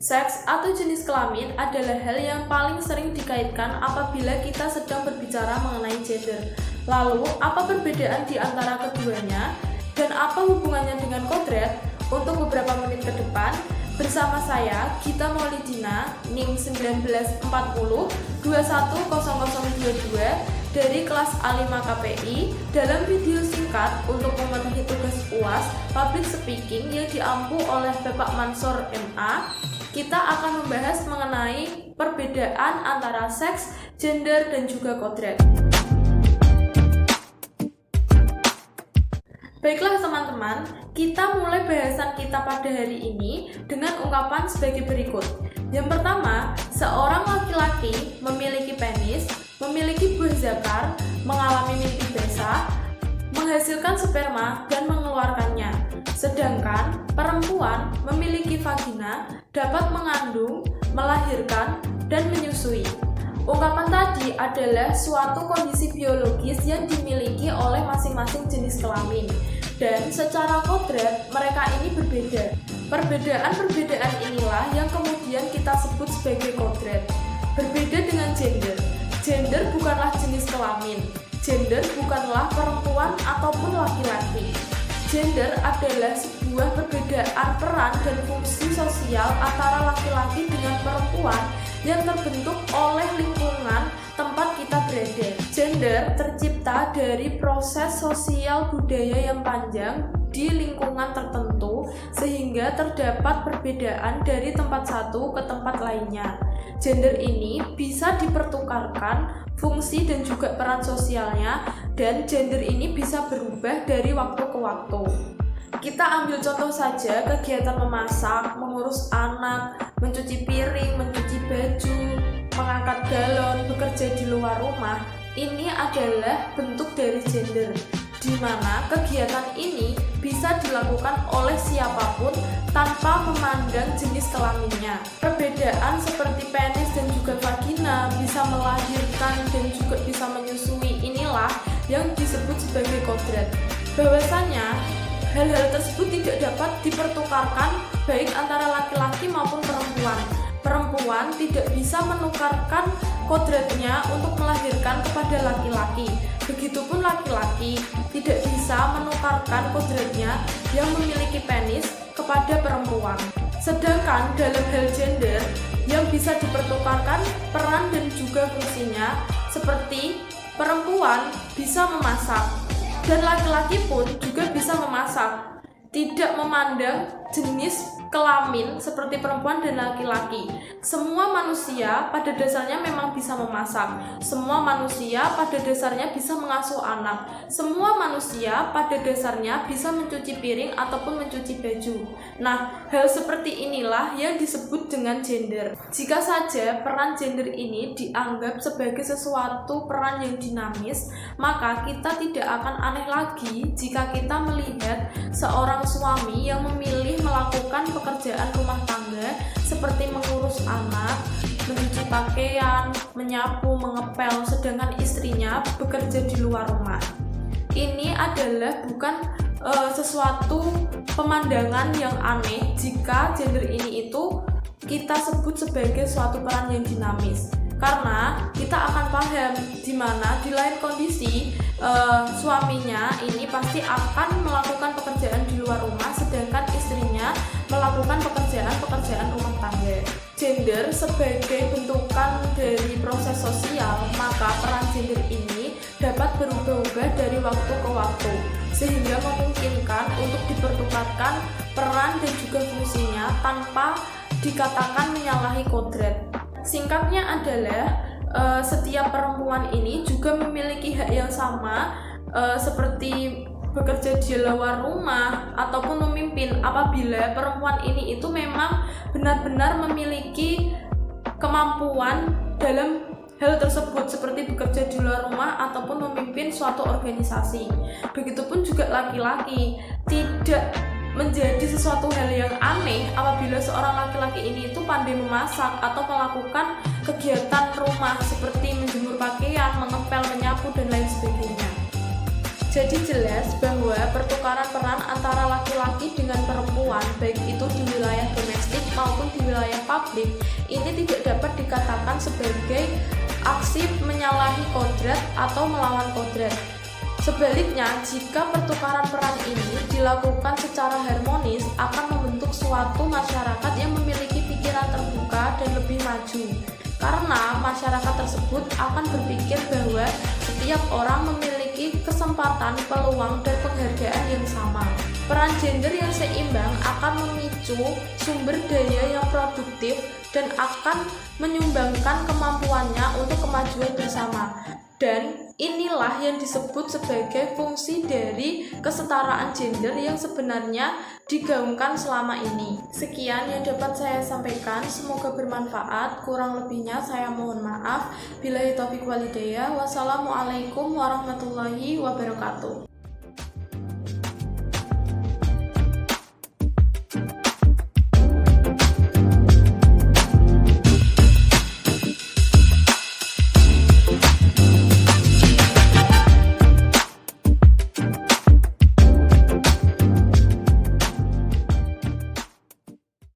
Seks atau jenis kelamin adalah hal yang paling sering dikaitkan apabila kita sedang berbicara mengenai gender. Lalu, apa perbedaan di antara keduanya dan apa hubungannya dengan kodrat? Untuk beberapa menit ke depan, bersama saya, Gita Maulidina, NIM 1940-210022 dari kelas A5 KPI dalam video singkat untuk memenuhi tugas UAS Public Speaking yang diampu oleh Bapak Mansur MA. Kita akan membahas mengenai perbedaan antara seks, gender, dan juga kodrat. Baiklah teman-teman, kita mulai bahasan kita pada hari ini dengan ungkapan sebagai berikut. Yang pertama, seorang laki-laki memiliki penis, memiliki buah zakar, mengalami mimpi basah, menghasilkan sperma dan mengeluarkannya. Sedangkan perempuan memiliki vagina, dapat mengandung, melahirkan, dan menyusui. Ungkapan tadi adalah suatu kondisi biologis yang dimiliki oleh masing-masing jenis kelamin. Dan secara kodrat, mereka ini berbeda. Perbedaan-perbedaan inilah yang kemudian kita sebut sebagai kodrat. Berbeda dengan gender. Gender bukanlah jenis kelamin. Gender bukanlah perempuan ataupun laki-laki. Gender adalah sebuah perbedaan peran dan fungsi sosial antara laki-laki dengan perempuan yang terbentuk oleh lingkungan tempat kita berada. Gender tercipta dari proses sosial budaya yang panjang di lingkungan tertentu sehingga terdapat perbedaan dari tempat satu ke tempat lainnya. Gender ini bisa dipertukarkan fungsi dan juga peran sosialnya, dan gender ini bisa berubah dari waktu ke waktu. Kita ambil contoh saja kegiatan memasak, mengurus anak, mencuci piring, mencuci baju, mengangkat galon, bekerja di luar rumah. Ini adalah bentuk dari gender, di mana kegiatan ini bisa dilakukan oleh siapapun tanpa memandang jenis kelaminnya. Perbedaan seperti penis dan juga vagina, bisa melahirkan dan juga bisa menyusui, inilah yang disebut sebagai kodrat. Bahwasanya hal-hal tersebut tidak dapat dipertukarkan baik antara laki-laki maupun perempuan. Perempuan tidak bisa menukarkan kodratnya untuk melahirkan kepada laki-laki. Begitupun laki-laki tidak bisa menukarkan kodratnya yang memiliki penis kepada perempuan. Sedangkan dalam hal gender yang bisa dipertukarkan peran dan juga fungsinya, seperti perempuan bisa memasak dan laki-laki pun juga bisa memasak, tidak memandang jenis kelamin seperti perempuan dan laki-laki. Semua manusia pada dasarnya memang bisa memasak. Semua manusia pada dasarnya bisa mengasuh anak. Semua manusia pada dasarnya bisa mencuci piring ataupun mencuci baju. Nah, hal seperti inilah yang disebut dengan gender. Jika saja peran gender ini dianggap sebagai sesuatu peran yang dinamis, maka kita tidak akan aneh lagi jika kita melihat seorang suami yang memilih melakukan pekerjaan rumah tangga seperti mengurus anak, mencuci pakaian, menyapu, mengepel, sedangkan istrinya bekerja di luar rumah. Ini adalah bukan sesuatu pemandangan yang aneh jika gender ini itu kita sebut sebagai suatu peran yang dinamis. Karena kita akan paham di mana di lain kondisi suaminya ini pasti akan melakukan pekerjaan di luar rumah, sedangkan istrinya melakukan pekerjaan rumah tangga. Gender sebagai bentukan dari proses sosial, maka peran gender ini dapat berubah-ubah dari waktu ke waktu, sehingga memungkinkan untuk dipertukarkan peran dan juga fungsinya tanpa dikatakan menyalahi kodrat. Singkatnya adalah setiap perempuan ini juga memiliki hak yang sama seperti bekerja di luar rumah ataupun memimpin apabila perempuan ini itu memang benar-benar memiliki kemampuan dalam hal tersebut seperti bekerja di luar rumah ataupun memimpin suatu organisasi. Begitupun juga laki-laki, tidak menjadi sesuatu hal yang aneh apabila seorang laki-laki ini itu pandai memasak atau melakukan kegiatan rumah seperti menjemur pakaian, mengepel, menyapu, dan lain sebagainya. Jadi jelas bahwa pertukaran peran antara laki-laki dengan perempuan, baik itu di wilayah domestik maupun di wilayah publik, ini tidak dapat dikatakan sebagai aksi menyalahi kodrat atau melawan kodrat. Sebaliknya, jika pertukaran peran ini dilakukan secara harmonis, akan membentuk suatu masyarakat yang memiliki pikiran terbuka dan lebih maju. Karena masyarakat tersebut akan berpikir bahwa setiap orang memiliki kesempatan, peluang, dan penghargaan yang sama. Peran gender yang seimbang akan memicu sumber daya yang produktif dan akan menyumbangkan kemampuannya untuk kemajuan bersama. Dan inilah yang disebut sebagai fungsi dari kesetaraan gender yang sebenarnya digaungkan selama ini. Sekian yang dapat saya sampaikan, semoga bermanfaat. Kurang lebihnya saya mohon maaf. Billahi taufiq wal hidayah. Wassalamualaikum warahmatullahi wabarakatuh.